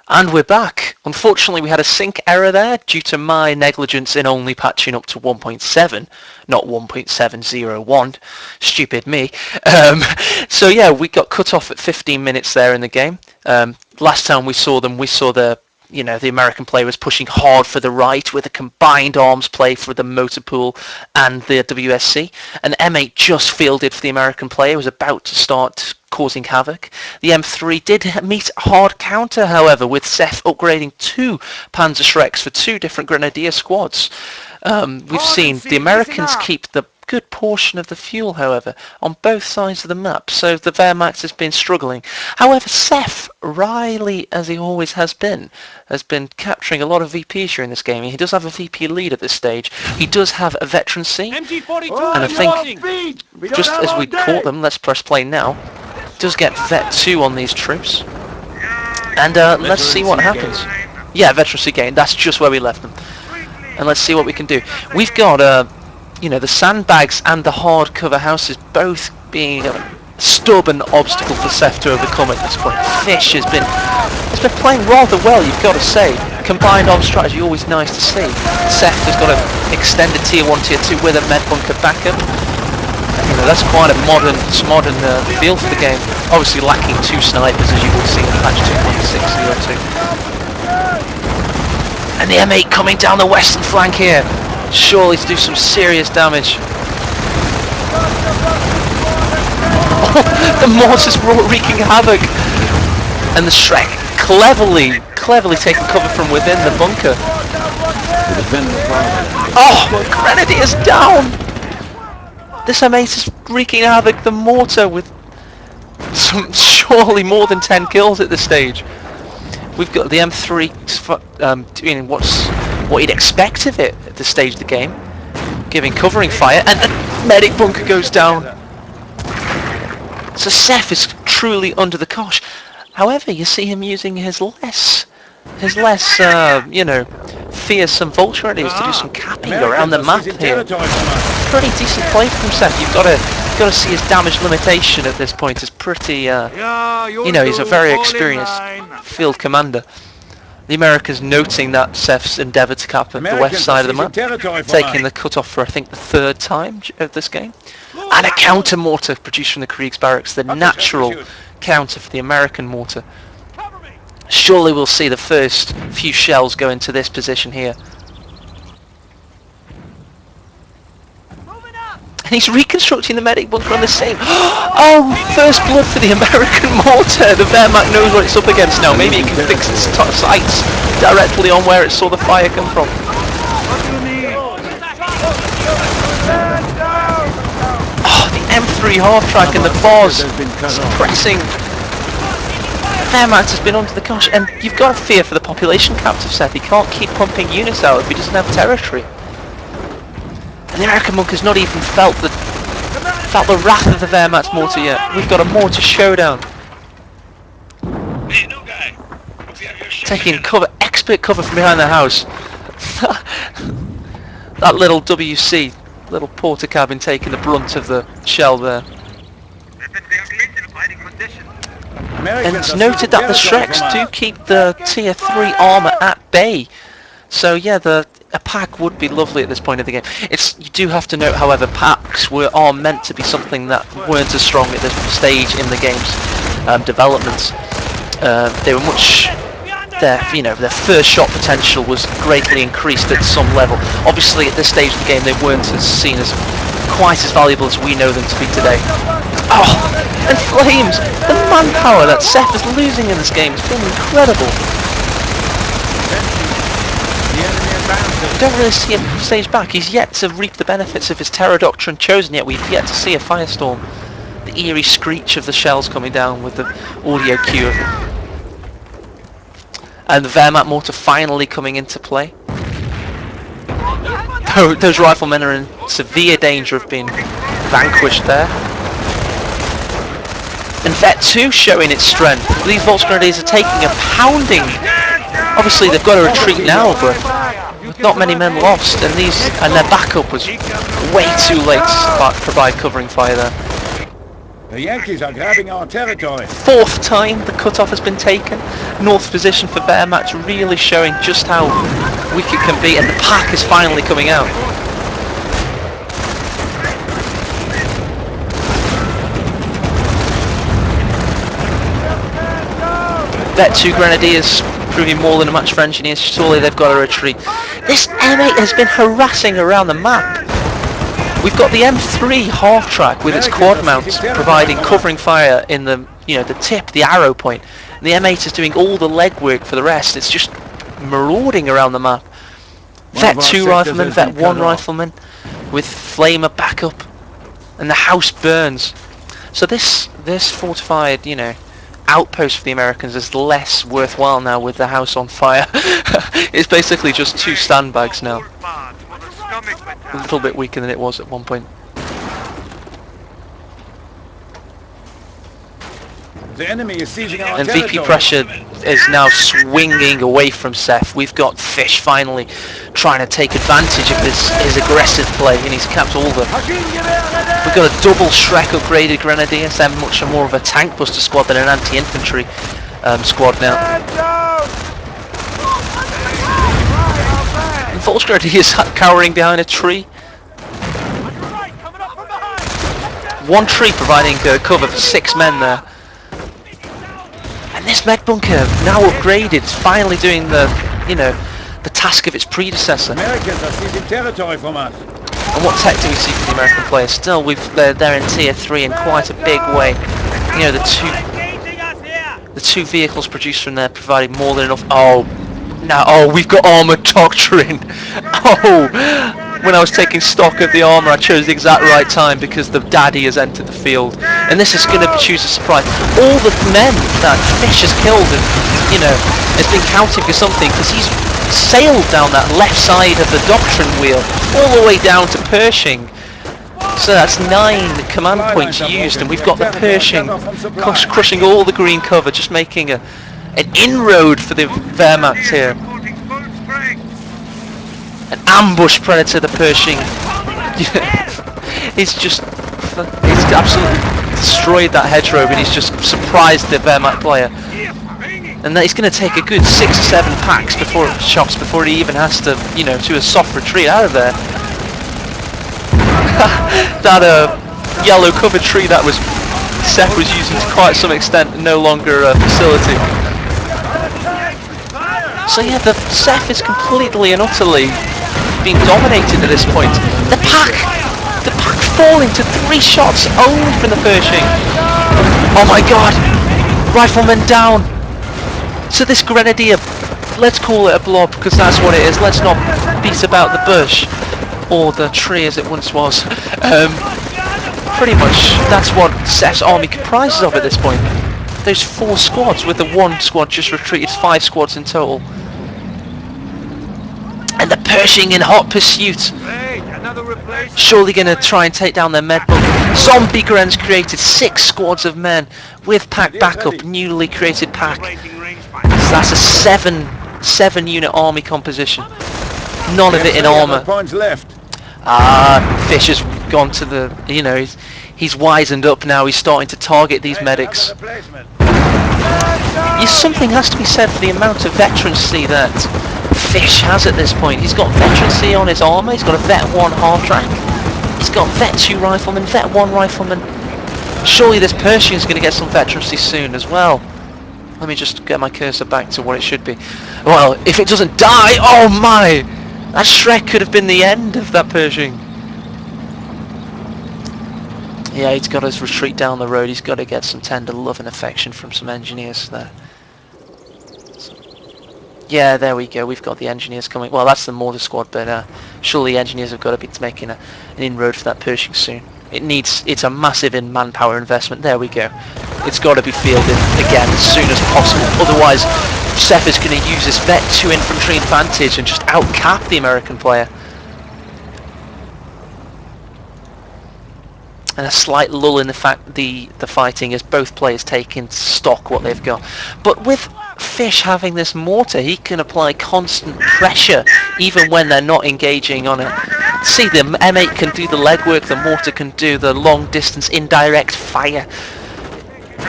And we're back. Unfortunately, we had a sync error there due to my negligence in only patching up to 1.7, not 1.701. Stupid me. So yeah, we got cut off at 15 minutes there in the game. Last time we saw them, we saw the American player was pushing hard for the right with a combined arms play for the motor pool and the WSC. And M8 just fielded for the American player, was about to start causing havoc. The M3 did meet a hard counter, however, with Seph upgrading 2 Panzer Shreks for 2 different Grenadier squads. We've seen the Americans keep the good portion of the fuel, however, on both sides of the map, so the Wehrmacht has been struggling. However, Seph, wryly as he always has been capturing a lot of VPs during this game. He does have a VP lead at this stage. He does have a veterancy, and I think, just as we caught them, let's press play now, does get Vet 2 on these troops. And let's see what happens. Yeah, veterancy gain, that's just where we left them. And let's see what we can do. We've got the sandbags and the hard cover houses both being a stubborn obstacle for Seph to overcome at this point. Fish has been playing rather well, you've got to say. Combined arms strategy, always nice to see. Seph has got an extended tier 1, tier 2 with a med bunker backup. That's quite a modern feel for the game. Obviously lacking 2 snipers, as you will see in patch 2.602. And the M8 coming down the western flank here, surely to do some serious damage. The mortars wreaking havoc, and the Shrek cleverly taking cover from within the bunker. Oh, Grenadier's down! This M8 is wreaking havoc. The mortar with some surely more than 10 kills at this stage. We've got the M3 doing what you'd expect of it at this stage of the game, giving covering fire, and the medic bunker goes down. So Seph is truly under the cosh. However, you see him using his less fearsome vulture ideas to do some capping around the map here. Pretty decent play from Seph. You've got to see his damage limitation at this point is pretty. He's a very experienced field commander. The Americans noting that Seph's endeavour to cap at the west side of the map, taking the cut-off for I think the 3rd time of this game. And a counter mortar produced from the Krieg's barracks, the natural counter for the American mortar. Surely we'll see the first few shells go into this position here. And he's reconstructing the medic bunker on the same. Oh, first blood for the American mortar. The Wehrmacht knows what it's up against now. Maybe it can fix its sights directly on where it saw the fire come from. Oh, the M3 half-track and the bars suppressing. Wehrmacht has been onto the cosh, and you've got to fear for the population captive Seph. He can't keep pumping units out if he doesn't have territory. And the American monk has not even felt the wrath of the Wehrmacht's mortar yet. We've got a mortar showdown. Taking cover, expert cover from behind the house. That little WC, little porter cabin taking the brunt of the shell there. And it's noted that the Shreks do keep the tier 3 armour at bay. So yeah, a pack would be lovely at this point of the game. You do have to note, however, packs are meant to be something that weren't as strong at this stage in the game's development. They were much. Their first shot potential was greatly increased at some level. Obviously, at this stage of the game, they weren't seen as quite as valuable as we know them to be today. Oh, and flames! The manpower that Seph is losing in this game has been incredible. We don't really see him stage back. He's yet to reap the benefits of his terror doctrine chosen, yet we've yet to see a firestorm. The eerie screech of the shells coming down with the audio cue of it. And the Wehrmacht mortar finally coming into play. Those riflemen are in severe danger of being vanquished there. And Vet 2 showing its strength. These Volksgrenadiers are taking a pounding. Obviously they've got to retreat now, but with not many men lost, and their backup was way too late to provide covering fire there. The Yankees are grabbing our territory. Fourth time the cutoff has been taken. North position for Wehrmacht, really showing just how weak it can be, and the pack is finally coming out. Vet 2 Grenadiers proving more than a match for Engineers. Surely they've got to retreat. This M8 has been harassing around the map. We've got the M3 half track with its quad mounts providing covering fire in the the tip, the arrow point. And the M8 is doing all the legwork for the rest. It's just marauding around the map. Vet 2 rifleman, Vet 1 rifleman with flamer backup, and the house burns. So this fortified outpost for the Americans is less worthwhile now with the house on fire. It's basically just 2 sandbags now. A little bit weaker than it was at one point. The enemy is seizing our And territory. VP pressure is now swinging away from Seph. We've got Fish finally trying to take advantage of his aggressive play, and he's capped all the... We've got a double Shrek upgraded Grenadiers. They're much more of a tank buster squad than an anti-infantry squad now. And Volks Grenadiers cowering behind a tree. One tree providing cover for 6 men there. And this med bunker, now upgraded, is finally doing the task of its predecessor. Americans are seizing territory from us. And what tech do we see from the American players? Still, they're in tier 3 in quite a big way. The two vehicles produced from there providing more than enough. We've got armored doctrine. When I was taking stock of the armor, I chose the exact right time because the daddy has entered the field, and this is going to choose a surprise. All the men that Fish has killed, has been counting for something, because he's sailed down that left side of the doctrine wheel all the way down to Pershing. So that's 9 command points used, and we've got the Pershing crushing all the green cover, just making an inroad for the Wehrmacht here. An ambush predator, the Pershing. He's absolutely destroyed that hedgerow, and he's just surprised the Wehrmacht player. And he's going to take a good 6 or 7 packs before he even has to, do a soft retreat out of there. That yellow cover tree that Seph was using to quite some extent, no longer a facility. So yeah, the Seph is completely and utterly being dominated at this point. The pack falling to 3 shots only from the Pershing. Oh my god! Rifleman down! So this Grenadier, let's call it a blob because that's what it is. Let's not beat about the bush, or the tree as it once was. Pretty much that's what Seph's army comprises of at this point. Those 4 squads, with the 1 squad just retreated, 5 squads in total. And the Pershing in hot pursuit. Surely going to try and take down their med bunker. Zombie Gren's created 6 squads of men with pack backup, newly created pack. So that's a 7 unit army composition. None of it in armour. Fish has gone to the, he's wizened up now. He's starting to target these medics. Something has to be said for the amount of veterancy that Fish has at this point. He's got veterancy on his armour. He's got a Vet 1 half track. He's got Vet 2 rifleman, Vet 1 rifleman. Surely this Pershing is going to get some veterancy soon as well. Let me just get my cursor back to what it should be. Well, if it doesn't die, oh my! That Shrek could have been the end of that Pershing. Yeah, he's got to retreat down the road. He's got to get some tender love and affection from some engineers there. Yeah, there we go. We've got the engineers coming. Well, that's the mortar squad, but surely the engineers have got to be making an inroad for that Pershing soon. It's a massive manpower investment. There we go. It's got to be fielded again as soon as possible. Otherwise, Seph is going to use this Vet 2 infantry advantage and just outcap the American player. And a slight lull in the fighting as both players take in stock what they've got. But with Fish having this mortar, he can apply constant pressure even when they're not engaging on a see, the M8 can do the legwork, the mortar can do the long distance indirect fire.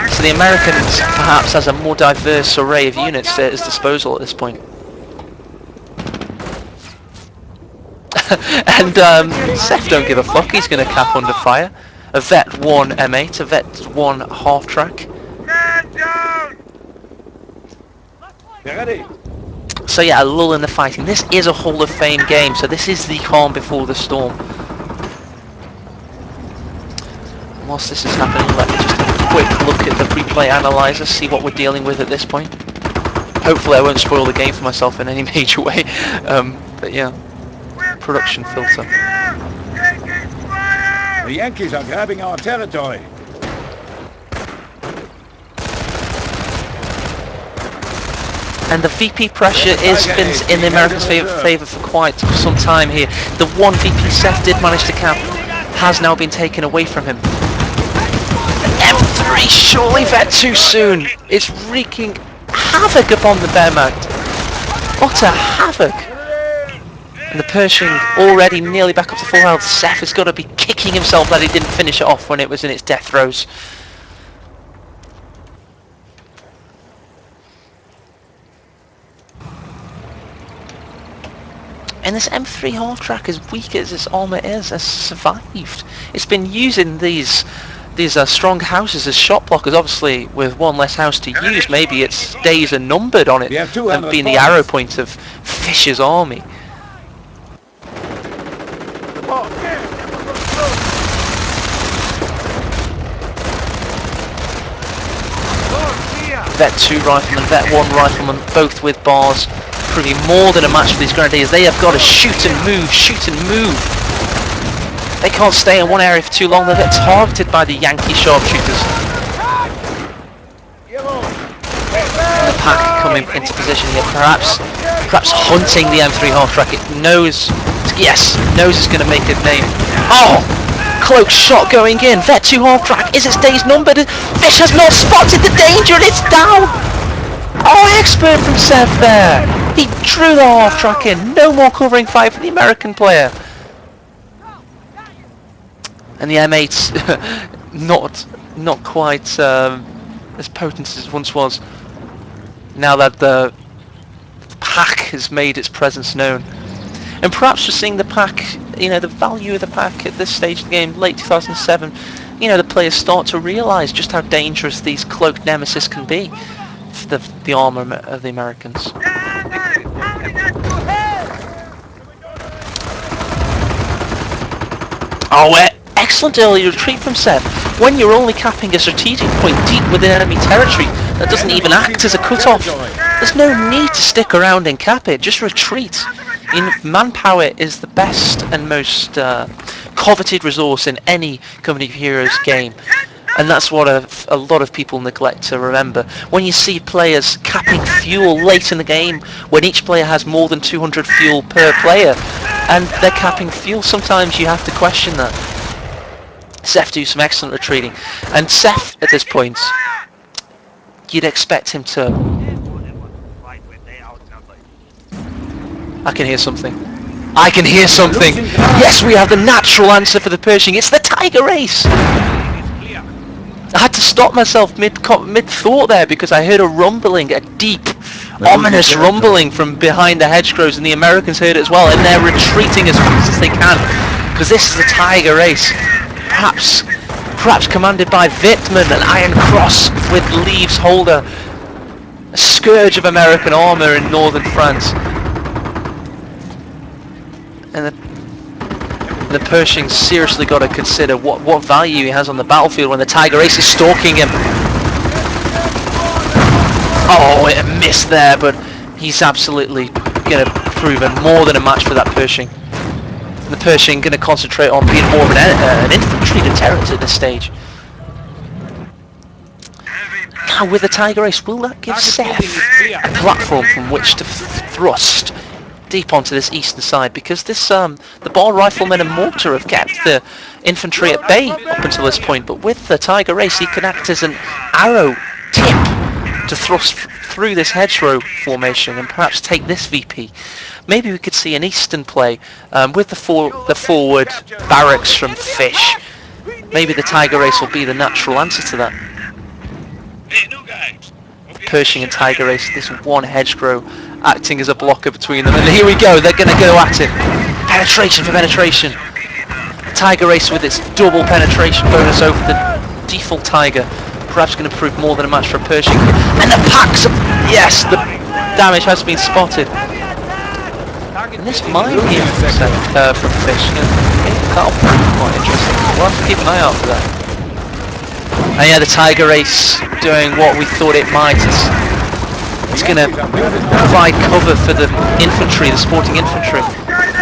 So the Americans perhaps has a more diverse array of units at his disposal at this point. And Seph don't give a fuck, he's going to cap under fire. A Vet 1 M8, a Vet 1 half-track. Ready? So yeah, a lull in the fighting. This is a Hall of Fame game, so this is the calm before the storm. And whilst this is happening, let me just have a quick look at the replay analyzer, see what we're dealing with at this point. Hopefully I won't spoil the game for myself in any major way. But yeah, production filter. The Yankees are grabbing our territory. And the VP pressure is been in the Americans' favour for quite some time here. The one VP Seph did manage to cap has now been taken away from him. M3, surely Vet too soon. It's wreaking havoc upon the Wehrmacht. Utter havoc. And the Pershing already nearly back up to full health. Seph has got to be kicking himself that he didn't finish it off when it was in its death throes. And this M3 half-track, as weak as its armour is, has survived. It's been using these strong houses as shot blockers. Obviously, with one less house to use, maybe its days are numbered on it than being the arrow point of Fish's army. Vet 2 riflemen, Vet 1 rifleman, both with bars, proving more than a match for these grenadiers. They have got to shoot and move, shoot and move. They can't stay in one area for too long. They get targeted by the Yankee sharpshooters. And the pack coming into position here, perhaps hunting the M3 half-track. It knows, yes, knows it's going to make a name. Oh! Cloak shot going in. Vet 2 half-track. Is its days numbered? Fish has not spotted the danger and it's down! Oh, expert from Seph there! He drew the half-track in. No more covering fire for the American player. And the M8's not quite as potent as it once was. Now that the pack has made its presence known. And perhaps we're seeing the pack, you know, the value of the pack at this stage of the game, late 2007, you know, the players start to realise just how dangerous these cloaked nemesis can be for the armour of the Americans. Oh, excellent early retreat from Seph. When you're only capping a strategic point deep within enemy territory that doesn't even act as a cut-off, there's no need to stick around and cap it, just retreat. Manpower is the best and most coveted resource in any Company of Heroes game. And that's what a lot of people neglect to remember. When you see players capping fuel late in the game, when each player has more than 200 fuel per player, and they're capping fuel, sometimes you have to question that. Seph do some excellent retreating. And Seph, at this point, you'd expect him to... I can hear something. I can hear something! Yes, we have the natural answer for the Pershing. It's the Tiger Race! I had to stop myself mid-thought there because I heard a rumbling, a deep, ominous rumbling from behind the hedgerows, and the Americans heard it as well, and they're retreating as fast as they can because this is the Tiger Race. Perhaps commanded by Wittmann, an Iron Cross with Leaves Holder, a scourge of American armour in northern France. And the Pershing's seriously got to consider what value he has on the battlefield when the Tiger Ace is stalking him. Oh, it missed there, but he's absolutely going to prove more than a match for that Pershing. And the Pershing going to concentrate on being more of an infantry deterrent at this stage. Now with the Tiger Ace, will that give Seph a platform from which to thrust deep onto this eastern side? Because this the Bar Riflemen and Mortar have kept the infantry at bay up until this point, but with the Tiger Race he can act as an arrow tip to thrust through this hedgerow formation and perhaps take this VP. Maybe we could see an eastern play with the forward barracks from ffish. Maybe the Tiger Race will be the natural answer to that. Pershing and Tiger Race, this one hedgerow acting as a blocker between them, and here we go, they're going to go at it. Penetration for penetration. Tiger Race with its double penetration bonus over the default Tiger, perhaps going to prove more than a match for Pershing. And the packs, yes, the damage has been spotted. And this might be from ffish. That'll prove quite interesting. We'll have to keep an eye out for that. And yeah, the Tiger Race doing what we thought it might. It's going to provide cover for the infantry, the sporting infantry.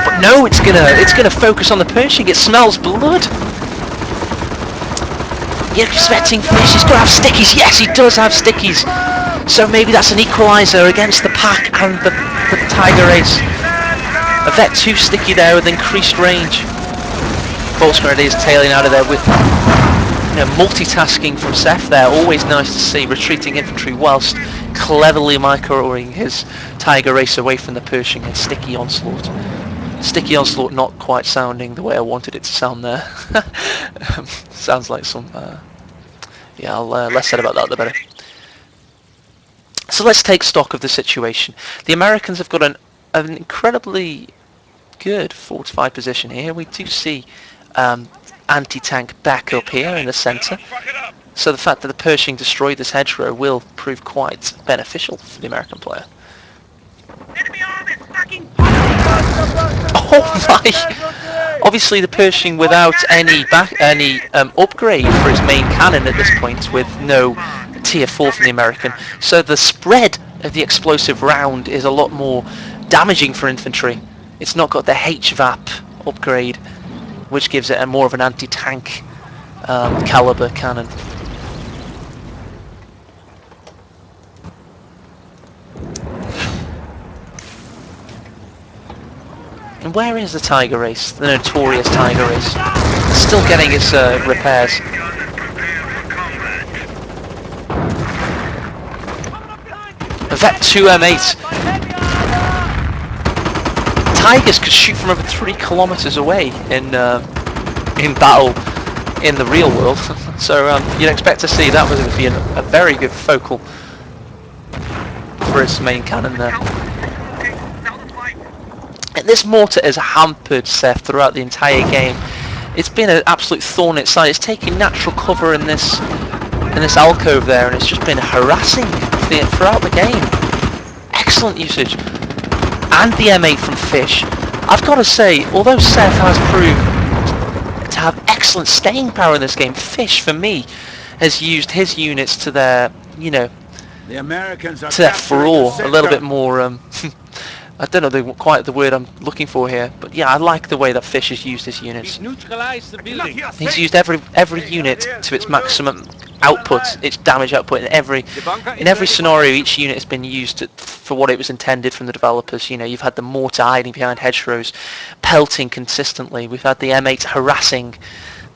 But no, it's gonna focus on the Pershing. It smells blood. You're expecting ffish. He's going to have stickies. Yes, he does have stickies. So maybe that's an equaliser against the pack and the Tiger Race. A Vet 2 sticky there with increased range. Bolts Grenadiers tailing out of there with multitasking from Seph there. Always nice to see, retreating infantry whilst cleverly microing his Tiger Race away from the Pershing and Sticky Onslaught. Sticky Onslaught not quite sounding the way I wanted it to sound there. Sounds like some... yeah, less said about that the better. So let's take stock of the situation. The Americans have got an incredibly good fortified position here. We do see anti-tank backup here in the centre. So the fact that the Pershing destroyed this hedgerow will prove quite beneficial for the American player. Oh my! Obviously the Pershing without any upgrade for its main cannon at this point, with no tier 4 from the American. So the spread of the explosive round is a lot more damaging for infantry. It's not got the HVAP upgrade, which gives it more of an anti-tank caliber cannon. And where is the Tiger Race? The notorious Tiger Race. Still getting its repairs. A Vet 2 M8. Tigers could shoot from over 3 kilometers away in battle in the real world. So you'd expect to see that was going to be a very good focal for its main cannon there. And this mortar has hampered Seph throughout the entire game. It's been an absolute thorn in its side. It's taking natural cover in this alcove there, and it's just been harassing throughout the game. Excellent usage. And the M8 from ffish. I've got to say, although Seph has proved to have excellent staying power in this game, ffish for me has used his units to their, the Americans are to their furore a little bit more. I don't know quite the word I'm looking for here, but yeah, I like the way that ffish has used his units. He's used every unit to its maximum output, its damage output in every scenario. Each unit has been used for what it was intended from the developers. You've had the mortar hiding behind hedgerows, pelting consistently. We've had the M8 harassing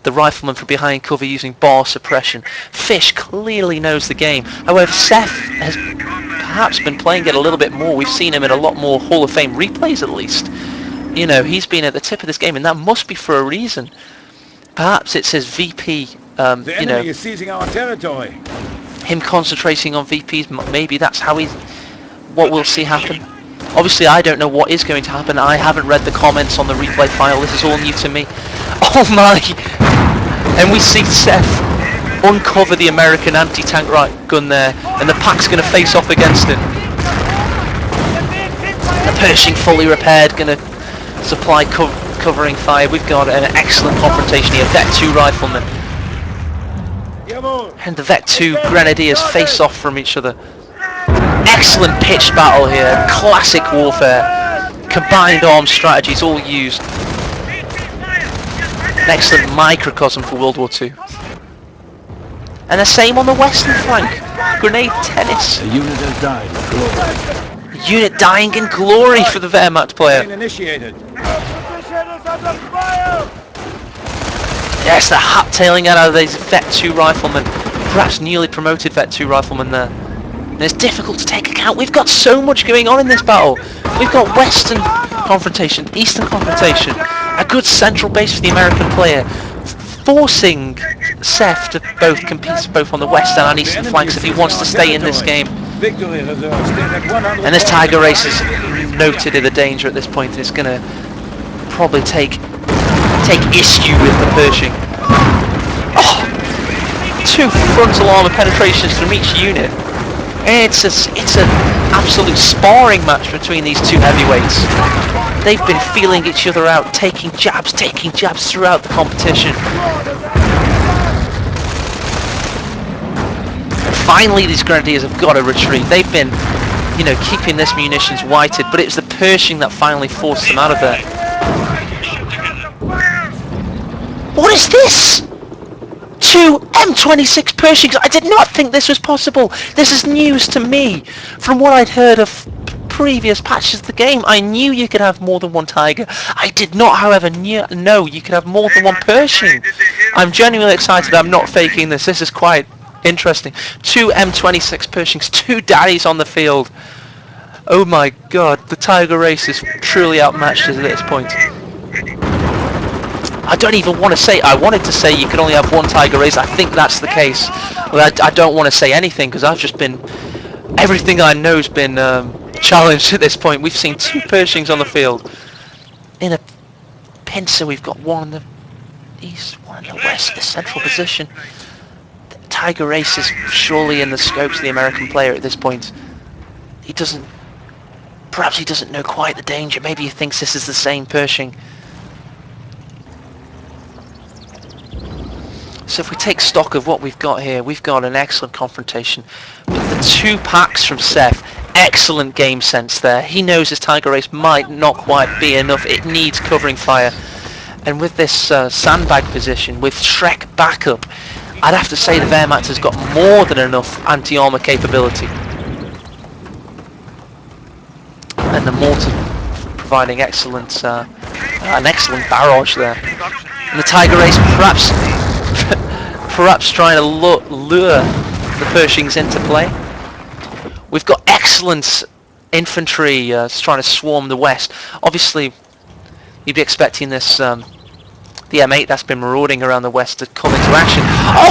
the rifleman from behind cover using bar suppression. Ffish clearly knows the game. However, Seph has perhaps been playing it a little bit more. We've seen him in a lot more Hall of Fame replays at least. He's been at the tip of this game, and that must be for a reason. Perhaps it's his VP, the enemy is seizing our territory. Him concentrating on VPs, maybe that's what we'll see happen. Obviously, I don't know what is going to happen. I haven't read the comments on the replay file. This is all new to me. Oh my! And we see Seph uncover the American anti-tank gun there, and the pack's going to face off against it. The Pershing fully repaired, going to supply covering fire. We've got an excellent confrontation here. Vet 2 riflemen and the Vet 2 Grenadiers face off from each other. Excellent pitched battle here, classic warfare, combined arms strategies all used. An excellent microcosm for World War II. And the same on the western flank, grenade tennis. A unit has died in glory. A unit dying in glory for the Wehrmacht player. Initiated. Yes, the hat tailing out of these Vet 2 riflemen, perhaps newly promoted Vet 2 riflemen there. And it's difficult to take account. We've got so much going on in this battle. We've got Western confrontation, Eastern confrontation, a good central base for the American player, forcing Seph to both compete both on the Western and Eastern flanks if he wants to stay in this game. And this Tiger Race is noted in the danger at this point, and it's going to probably take issue with the Pershing. Oh! 2 frontal armor penetrations from each unit. It's an absolute sparring match between these 2 heavyweights. They've been feeling each other out, taking jabs throughout the competition. And finally these Grenadiers have got to retreat. They've been, keeping this munitions whited, but it was the Pershing that finally forced them out of there. What is this? 2 M26 Pershings! I did not think this was possible! This is news to me! From what I'd heard of previous patches of the game, I knew you could have more than 1 Tiger. I did not, however, know you could have more than 1 Pershing. I'm genuinely excited. I'm not faking this. This is quite interesting. 2 M26 Pershings, 2 daddies on the field. Oh my god, the Tiger Race is truly outmatched at this point. I don't even want to say, I wanted to say you could only have 1 Tiger Race. I think that's the case. But I don't want to say anything because I've just been, everything I know has been challenged at this point. We've seen 2 Pershings on the field. In a pincer, we've got 1 in the east, 1 in the west, the central position. The Tiger Race is surely in the scopes of the American player at this point. Perhaps he doesn't know quite the danger. Maybe he thinks this is the same Pershing. So if we take stock of what we've got here, we've got an excellent confrontation. But the 2 packs from Seph, excellent game sense there. He knows his Tiger Race might not quite be enough. It needs covering fire. And with this sandbag position, with Shrek backup, I'd have to say the Wehrmacht has got more than enough anti-armor capability. And the mortar providing an excellent barrage there. And the Tiger Race perhaps trying to lure the Pershings into play. We've got excellent infantry trying to swarm the west. Obviously, you'd be expecting this, the M8 that's been marauding around the west to come into action. Oh,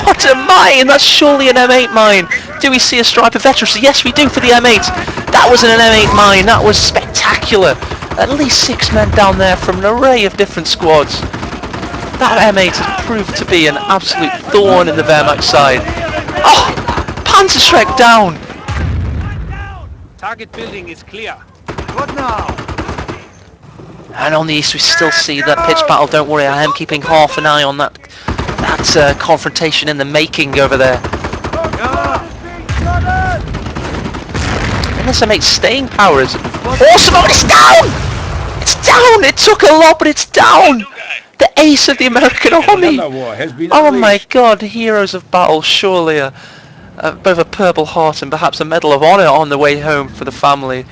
what a mine! That's surely an M8 mine! Do we see a stripe of veterans? Yes, we do for the M8. That was an M8 mine. That was spectacular. At least 6 men down there from an array of different squads. That M8 has proved to be an absolute thorn in the Wehrmacht side. Oh! Panzerschreck down! Target building is clear. What now? And on the east we still see that pitch battle. Don't worry, I am keeping half an eye on that confrontation in the making over there. And this M8's staying power is awesome. Oh, it's down! It's down! It took a lot, but it's down! The ace of the American army! Oh my god, heroes of battle, surely both a Purple Heart and perhaps a Medal of Honor on the way home for the family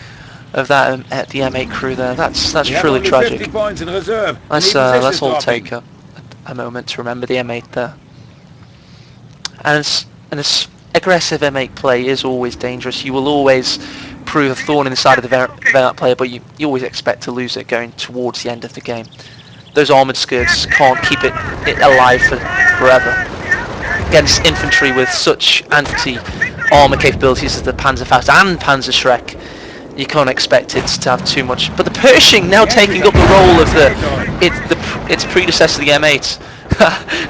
of that the M8 crew there. That's truly tragic. Let's all take a moment to remember the M8 there. And this aggressive M8 play is always dangerous. You will always prove a thorn in the side of the Wehrmacht player, but you always expect to lose it going towards the end of the game. Those armoured skirts can't keep it alive forever. Against infantry with such anti-armour capabilities as the Panzerfaust and Panzerschreck, you can't expect it to have too much. But the Pershing now taking up the role of its predecessor, the M8.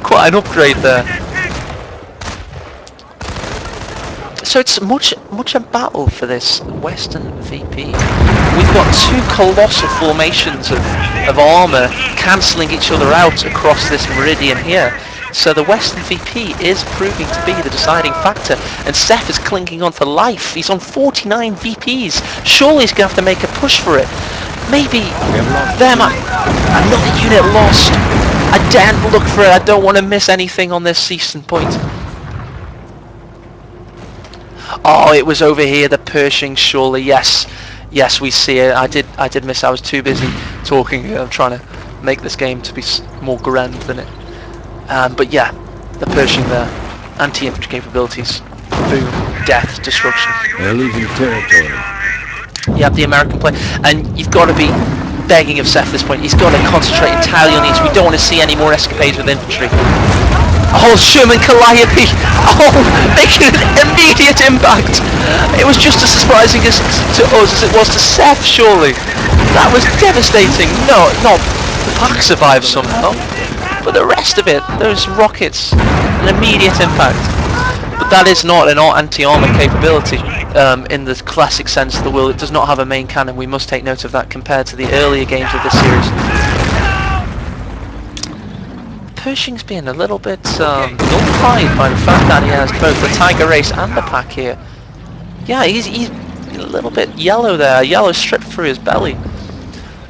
Quite an upgrade there. So it's much a battle for this Western VP. We've got 2 colossal formations of armour cancelling each other out across this meridian here. So the Western VP is proving to be the deciding factor, and Seph is clinging on for life. He's on 49 VPs. Surely he's going to have to make a push for it. Maybe another unit lost. I daren't look for it. I don't want to miss anything on this eastern point. Oh, it was over here, the Pershing, surely. Yes, we see it. I did miss. I was too busy talking. I'm trying to make this game to be more grand than it. But yeah, the Pershing there, anti-infantry capabilities, boom, death, destruction. They're losing territory. You have the American player, and you've got to be begging of Seph at this point. He's got to concentrate entirely on these. We don't want to see any more escapades with infantry. Oh, Sherman Calliope! Oh, making an immediate impact! It was just as surprising to us as it was to Seph, surely. That was devastating. No, not the pack survived somehow, but the rest of it, those rockets, an immediate impact. But that is not an anti-armor capability in the classic sense of the word. It does not have a main cannon. We must take note of that compared to the earlier games of this series. Pershing's being a little bit nullified by the fact that he has both the Tiger Race and the pack here. Yeah, he's a little bit yellow there, a yellow strip through his belly.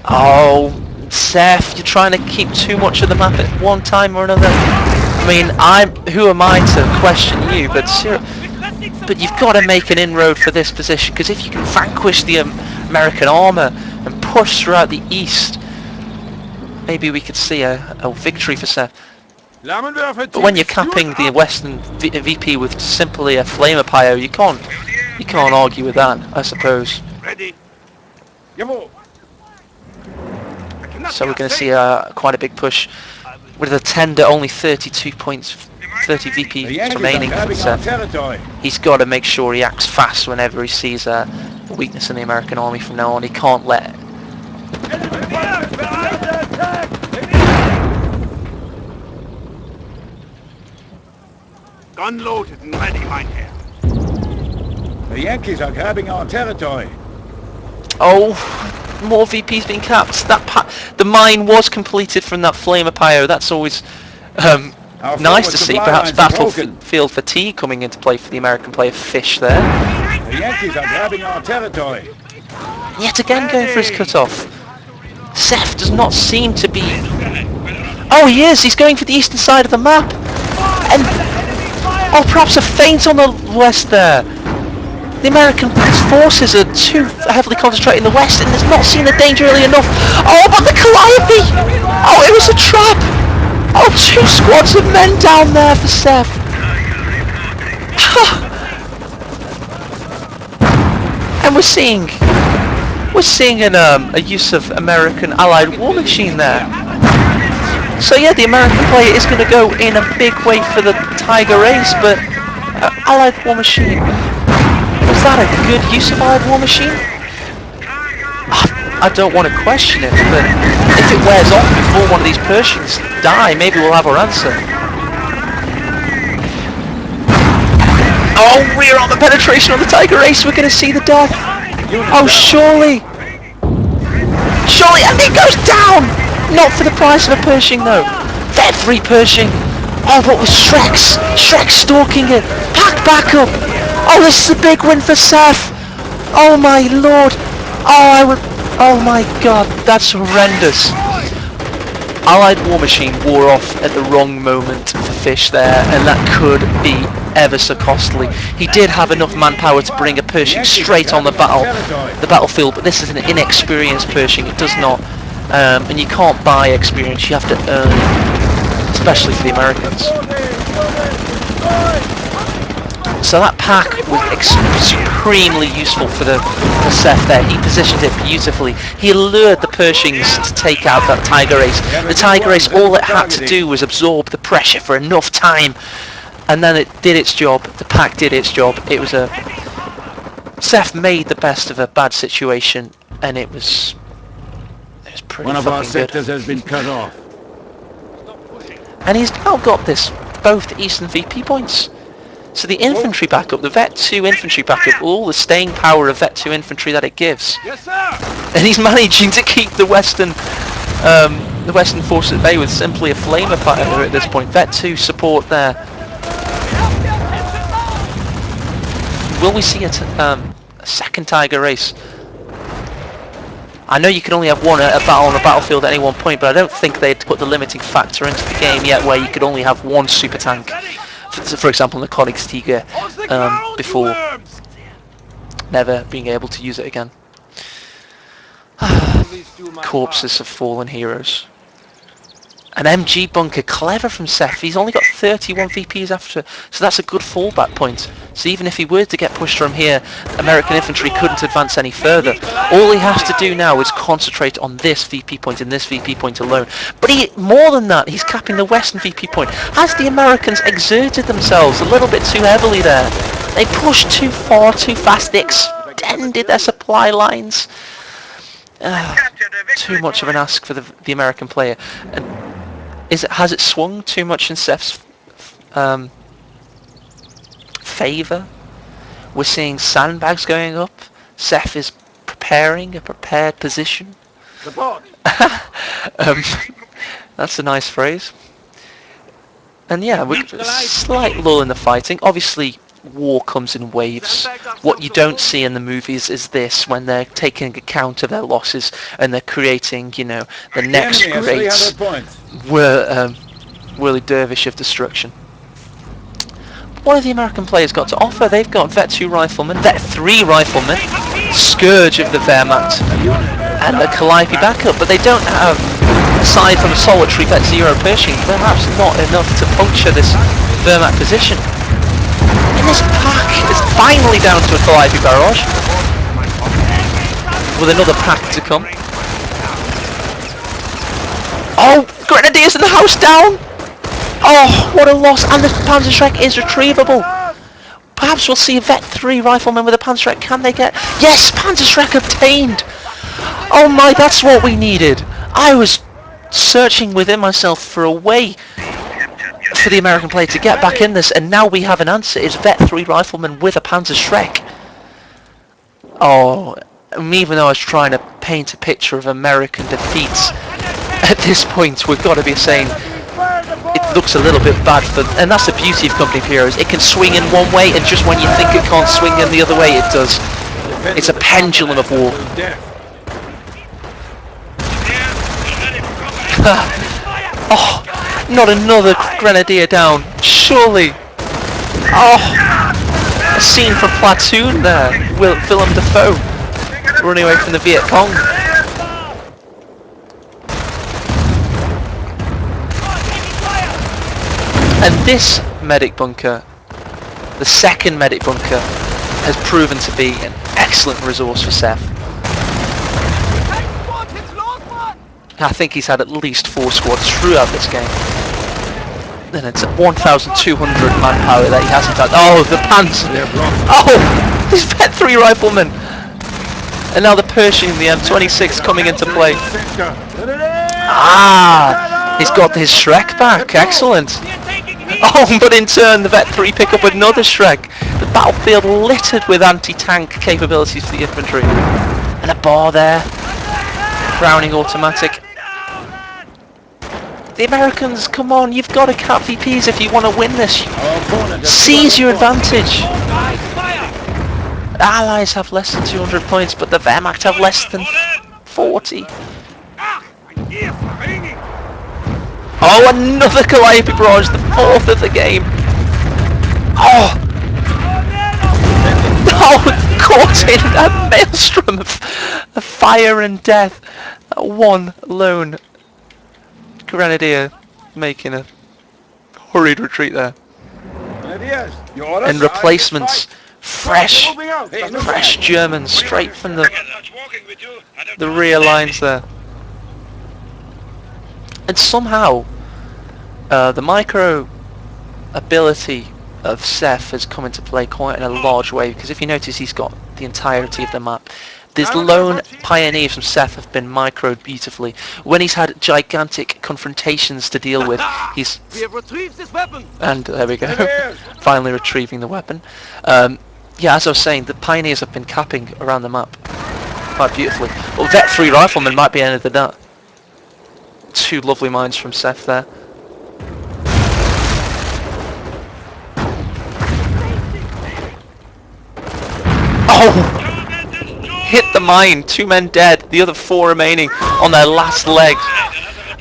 Oh, Seph, you're trying to keep too much of the map at one time or another. I mean, who am I to question you? But you've got to make an inroad for this position, because if you can vanquish the American armour and push throughout the east, maybe we could see a victory for Seph. But when you're capping the Western VP with simply a flamer pyro, you can't argue with that, I suppose. Ready. So we're going to see quite a big push with a tender, only 32 points, 30 VP remaining for Seph. He's got to make sure he acts fast whenever he sees a weakness in the American army from now on. He can't let Gun loaded and ready, Mynheer. The Yankees are grabbing our territory. Oh, more VPs being capped. The mine was completed from that flamer pyro. That's always nice to see. Perhaps battlefield fatigue coming into play for the American player ffish there. The Yankees are grabbing our territory. Yet again going for his cut-off. Seph does not seem to be... Oh, he is! He's going for the eastern side of the map! And... Oh, perhaps a feint on the west there! The American forces are too heavily concentrated in the west and has not seen the danger early enough. Oh, but the Calliope! Oh, it was a trap! Oh, 2 squads of men down there for Seph. And we're seeing a use of American Allied war machine there. So yeah, the American player is going to go in a big way for the Tiger Race, but Allied war machine, was that a good use of Allied war machine? I don't want to question it, but if it wears off before one of these Pershings die, maybe we'll have our answer. Oh, we're on the penetration on the Tiger Race. We're going to see the death. Oh, surely, and it goes down. Not for the price of a Pershing, though. Vet 3 Pershing. Oh, what was Shrek's stalking it. Pack back up. Oh, this is a big win for Seph. Oh my lord. Oh my god, that's horrendous. Allied war machine wore off at the wrong moment for ffish there, and that could be ever so costly. He did have enough manpower to bring a Pershing straight on the battlefield, but this is an inexperienced Pershing. It does not, and you can't buy experience. You have to earn it, especially for the Americans. So that pack was supremely useful for Seph there. He positioned it beautifully. He lured the Pershings to take out that Tiger Race. The Tiger Race, all it had to do was absorb the pressure for enough time, and then it did its job. The pack did its job. It was Seph made the best of a bad situation, and it was pretty One of our sectors good. has been cut off. And he's now got both Eastern VP points. So the infantry backup, the Vet 2 infantry backup, all the staying power of Vet 2 infantry that it gives. Yes, sir. And he's managing to keep the Western force at bay with simply a flamer fighter at this point. Vet 2 support there. Will we see a second Tiger Race? I know you can only have one battle on the battlefield at any one point, but I don't think they'd put the limiting factor into the game yet where you could only have one super tank. For example, in the Königstiger, before never being able to use it again. Corpses of fallen heroes. An MG bunker, clever from Seph. He's only got 31 VPs after, so that's a good fallback point. So even if he were to get pushed from here, American infantry couldn't advance any further. All he has to do now is concentrate on this VP point and this VP point alone. But more than that, he's capping the western VP point. As the Americans exerted themselves a little bit too heavily there. They pushed too far, too fast. They extended their supply lines. Too much of an ask for the American player. And has it swung too much in Seph's favour? We're seeing sandbags going up. Seph is preparing a prepared position. That's a nice phrase. And yeah, a slight lull in the fighting. Obviously, war comes in waves. What you don't see in the movies is this, when they're taking account of their losses and they're creating, you know, the next great whirly dervish of destruction. What have the American players got to offer? They've got Vet 2 riflemen, Vet 3 riflemen, scourge of the Wehrmacht, and a Calliope backup, but they don't have, aside from a solitary Vet 0 Pershing, perhaps not enough to puncture this Wehrmacht position. And this pack is finally down to a Calliope barrage, with another pack to come. Oh, Grenadiers in the house down! Oh, what a loss, and the Panzerschreck is retrievable. Perhaps we'll see a Vet 3 rifleman with a Panzerschreck. Can they get... Yes, Panzerschreck obtained! Oh my, that's what we needed. I was searching within myself for a way for the American player to get back in this, and now we have an answer. It's Vet 3 rifleman with a Panzerschreck. Oh, even though I was trying to paint a picture of American defeats, at this point we've got to be saying it looks a little bit bad for, and that's the beauty of Company of Heroes. It can swing in one way, and just when you think it can't swing in the other way, it does. It's a pendulum of war. Oh, not another Grenadier down, surely. Oh, a scene from Platoon there. Willem Dafoe running away from the Viet Cong. And this medic bunker, the second medic bunker, has proven to be an excellent resource for Seph. I think he's had at least 4 squads throughout this game. And it's 1,200 manpower that he hasn't had. Oh, the Panzer! Oh, he's Vet 3 rifleman! And now the Pershing, the M26 coming into play. Ah, he's got his Shrek back, excellent. Oh, but in turn the Vet 3 pick up another Shrek. The battlefield littered with anti-tank capabilities for the infantry. And a bar there. Browning automatic. The Americans, come on, you've got to cap VPs if you want to win this. Seize your advantage. The Allies have less than 200 points, but the Wehrmacht have less than 40. Oh, another Calliope barrage, the 4th of the game. Oh! Oh, caught in a maelstrom of fire and death. One lone Grenadier making a hurried retreat there. And replacements, fresh Germans straight from the rear lines there. And somehow the micro ability of Seph has come into play quite in a large way, because if you notice, he's got the entirety of the map. These lone pioneers from Seph have been microed beautifully. When he's had gigantic confrontations to deal with, he's... And there we go. Finally retrieving the weapon. Yeah, as I was saying, the pioneers have been capping around the map quite beautifully. Well, Vet 3 rifleman might be anything that. 2 lovely mines from Seph there. Oh! Hit the mine, 2 men dead, the other 4 remaining on their last leg.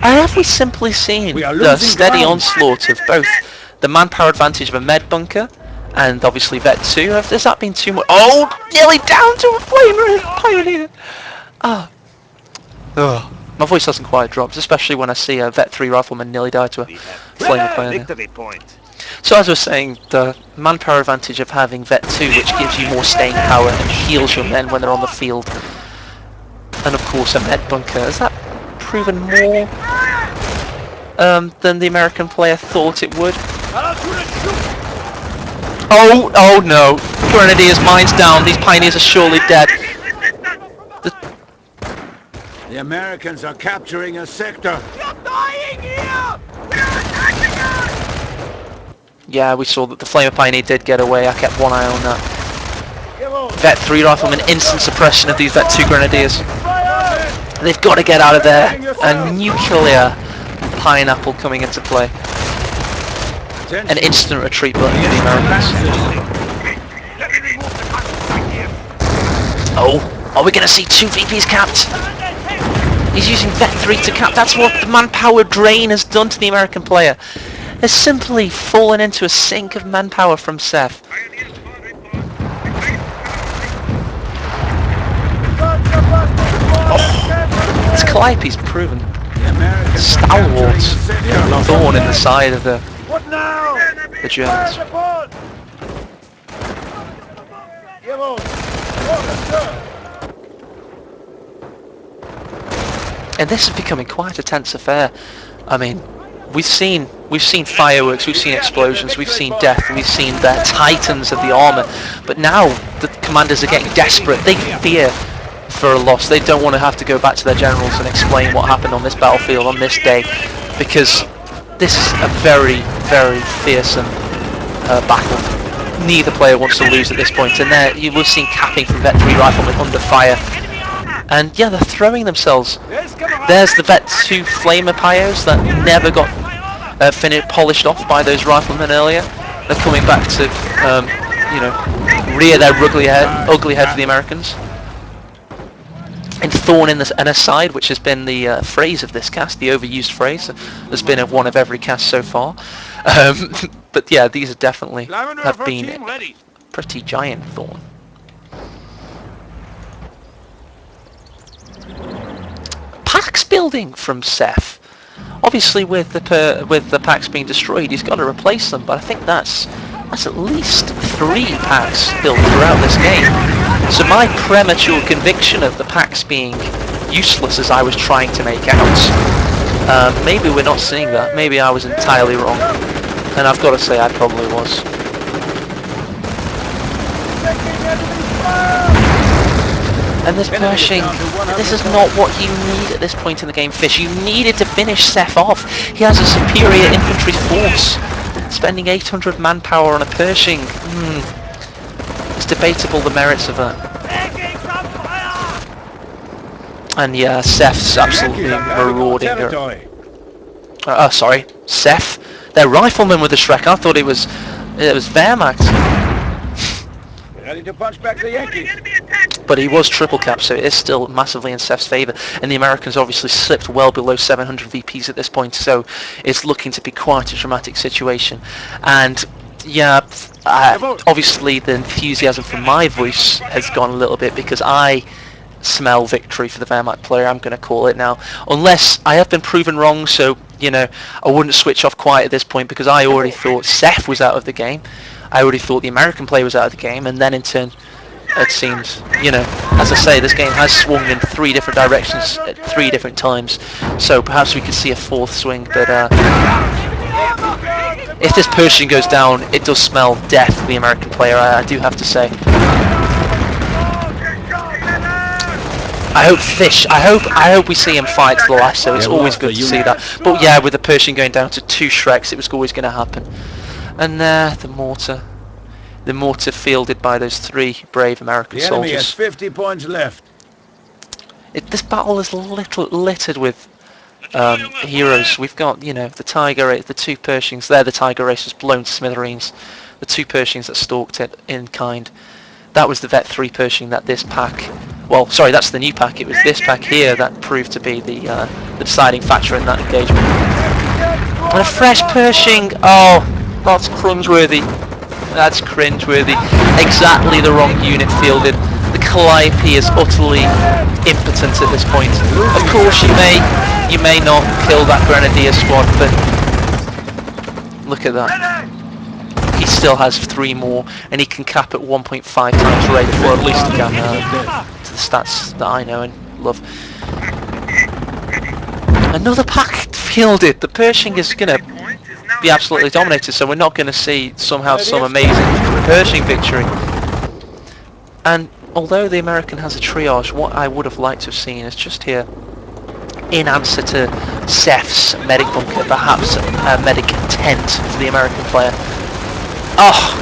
And have we simply seen the steady onslaught of both the manpower advantage of a med bunker and obviously Vet 2? Has that been too much? Oh, nearly down to a flame pioneer! Ah. Oh. My voice hasn't quite dropped, especially when I see a Vet 3 rifleman nearly die to a flamer player. Victory point. So as I was saying, the manpower advantage of having Vet 2, which gives you more staying power and heals your men when they're on the field. And of course a med bunker. Has that proven more than the American player thought it would? Oh no! Grenadiers, mines down. These pioneers are surely dead. The Americans are capturing a sector. You're dying here! They're attacking us! Yeah, we saw that the Flamer Pioneer did get away. I kept one eye on that. Vet 3 rifleman, instant suppression of these Vet 2 Grenadiers. They've got to get out of there. A nuclear pineapple coming into play. An instant retreat button for the Americans. Oh, are we going to see 2 VPs capped? He's using Vet 3 to cap. That's what the manpower drain has done to the American player. Has simply fallen into a sink of manpower from Seph. Oh, this Calliope's proven stalwart thorn in the side of the Germans. And this is becoming quite a tense affair. I mean, we've seen fireworks, we've seen explosions, we've seen death, we've seen the titans of the armour, but now the commanders are getting desperate. They fear for a loss. They don't want to have to go back to their generals and explain what happened on this battlefield on this day, because this is a very, very fearsome battle. Neither player wants to lose at this point, and there we've seen capping from Vet 3 riflemen under fire. And yeah, they're throwing themselves. There's the Vet 2 Flamer Pios that never got polished off by those riflemen earlier. They're coming back to, you know, rear their ugly head for the Americans. And thorn in the and aside, which has been the phrase of this cast, the overused phrase. There's been one of every cast so far. But yeah, these are definitely have been pretty giant thorn. Packs building from Seph. Obviously, with the packs being destroyed, he's got to replace them. But I think that's at least 3 packs built throughout this game. So my premature conviction of the packs being useless, as I was trying to make out, maybe we're not seeing that. Maybe I was entirely wrong, and I've got to say I probably was. And this Pershing, this is not what you need at this point in the game, Fish. You needed to finish Seph off. He has a superior infantry force. Spending 800 manpower on a Pershing. It's debatable the merits of that. And yeah, Seph's absolutely marauding her. Sorry, Seph. They're riflemen with the Shrek. I thought it was Wehrmacht. Ready to punch back the Yankees. But he was triple capped, so it is still massively in Seph's favour. And the Americans obviously slipped well below 700 VPs at this point, so it's looking to be quite a dramatic situation. And yeah, obviously the enthusiasm from my voice has gone a little bit, because I smell victory for the Wehrmacht player, I'm going to call it now. Unless I have been proven wrong, so, you know, I wouldn't switch off quite at this point, because I already thought Seph was out of the game. I already thought the American player was out of the game, and then in turn, it seems, you know, as I say, this game has swung in 3 different directions at 3 different times, so perhaps we could see a 4th swing, but if this Pershing goes down, it does smell death for the American player, I do have to say. I hope Fish, I hope we see him fight to the last, so it's always good to see that. But yeah, with the Pershing going down to 2 Shreks, it was always going to happen. And there, the mortar fielded by those 3 brave American soldiers. The enemy has 50 points left. This battle is littered with heroes. We've got, you know, the Tiger, the 2 Pershings. They're the Tiger Racers blown to smithereens. The 2 Pershings that stalked it in kind. That was the Vet 3 Pershing that this pack. Well, sorry, that's the new pack. It was this pack here that proved to be the deciding factor in that engagement. And a fresh Pershing. Oh. That's cringeworthy. That's cringeworthy. Exactly the wrong unit fielded. The Calliope is utterly impotent at this point. Of course, you may not kill that Grenadier squad, but look at that. He still has 3 more, and he can cap at 1.5 times rate, or at least he can to the stats that I know and love. Another pack fielded. The Pershing is going to be absolutely dominated, so we're not going to see somehow some amazing Pershing victory. And although the American has a triage, what I would have liked to have seen is just here, in answer to Seph's medic bunker, perhaps a medic tent for the American player. Oh,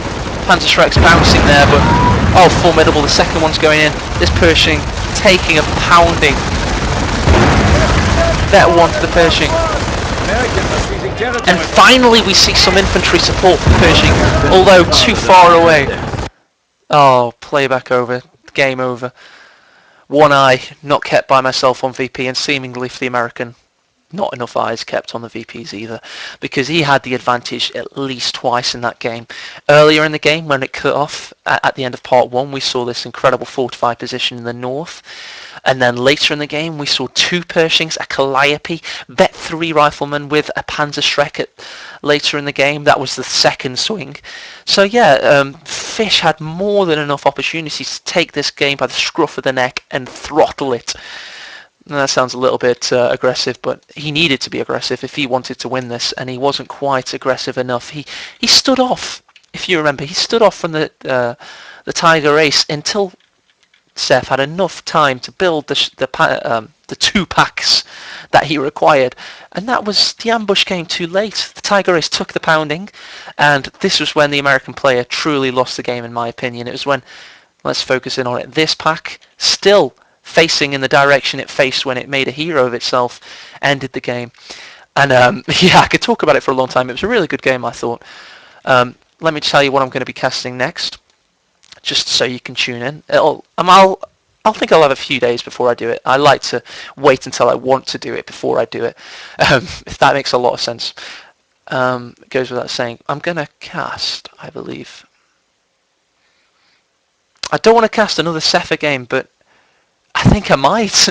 Panzerschreck's bouncing there, but oh, formidable. The second one's going in. This Pershing taking a pounding. Better one for the Pershing. And finally we see some infantry support for Pershing, although too far away. Oh, playback over. Game over. One eye not kept by myself on VP, and seemingly for the American, not enough eyes kept on the VPs either, because he had the advantage at least twice in that game. Earlier in the game, when it cut off at the end of part 1, we saw this incredible fortified position in the north. And then later in the game, we saw 2 Pershings, a Calliope, Bet 3 riflemen with a Panzerschreck later in the game. That was the second swing. So yeah, ffish had more than enough opportunities to take this game by the scruff of the neck and throttle it. That sounds a little bit aggressive, but he needed to be aggressive if he wanted to win this, and he wasn't quite aggressive enough. He stood off, if you remember. He stood off from the Tiger Race until Seph had enough time to build the 2 packs that he required, and that was, the ambush came too late. The Tiger Race took the pounding, and this was when the American player truly lost the game, in my opinion. It was when, let's focus in on it, this pack still facing in the direction it faced when it made a hero of itself, ended the game. And yeah, I could talk about it for a long time. It was a really good game, I thought. Let me tell you what I'm going to be casting next, just so you can tune in. I'll think I'll have a few days before I do it. I like to wait until I want to do it before I do it, if that makes a lot of sense. It goes without saying. I'm going to cast, I believe. I don't want to cast another Seph game, but I think I might.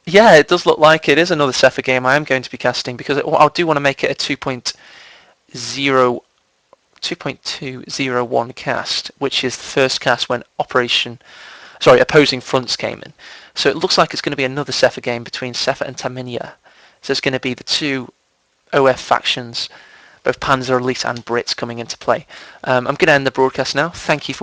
Yeah, it does look like it is another Seph game I am going to be casting, because I do want to make it a 2.201 cast, which is the first cast when opposing fronts came in. So it looks like it's going to be another Seph game between Seph and Tamiya. So it's going to be the 2 OF factions, both Panzer Elite and Brits, coming into play. I'm going to end the broadcast now. Thank you for